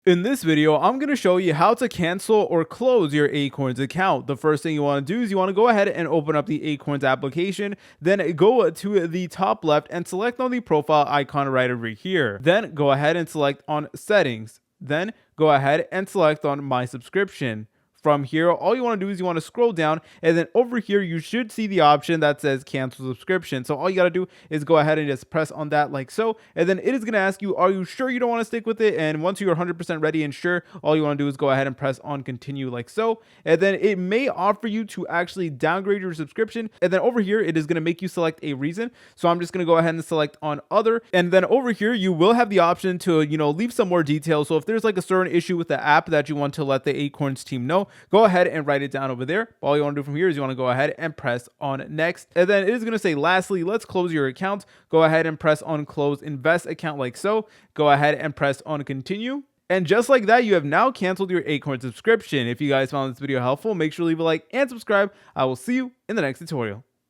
In this video, I'm going to show you how to cancel or close your Acorns account. The first thing you want to do is you want to go ahead and open up the Acorns application, then go to the top left and select on the profile icon right over here. Then go ahead and select on settings. Then go ahead and select on my subscription. From here, all you want to do is you want to scroll down, and then over here you should see the option that says cancel subscription. So all you got to do is go ahead and just press on that like so, and then it is going to ask you, are you sure you don't want to stick with it? And once you're 100% ready and sure, all you want to do is go ahead and press on continue like so, and then it may offer you to actually downgrade your subscription, and then over here it is going to make you select a reason. So I'm just going to go ahead and select on other, and then over here you will have the option to leave some more details. So if there's like a certain issue with the app that you want to let the Acorns team know, go ahead and write it down over there. All you want to do from here is you want to go ahead and press on next, and then it is going to say lastly, let's close your account. Go ahead and press on close invest account like so. Go ahead and press on continue. And just like that, you have now canceled your Acorn subscription. If you guys found this video helpful, make sure to leave a like and subscribe. I will see you in the next tutorial.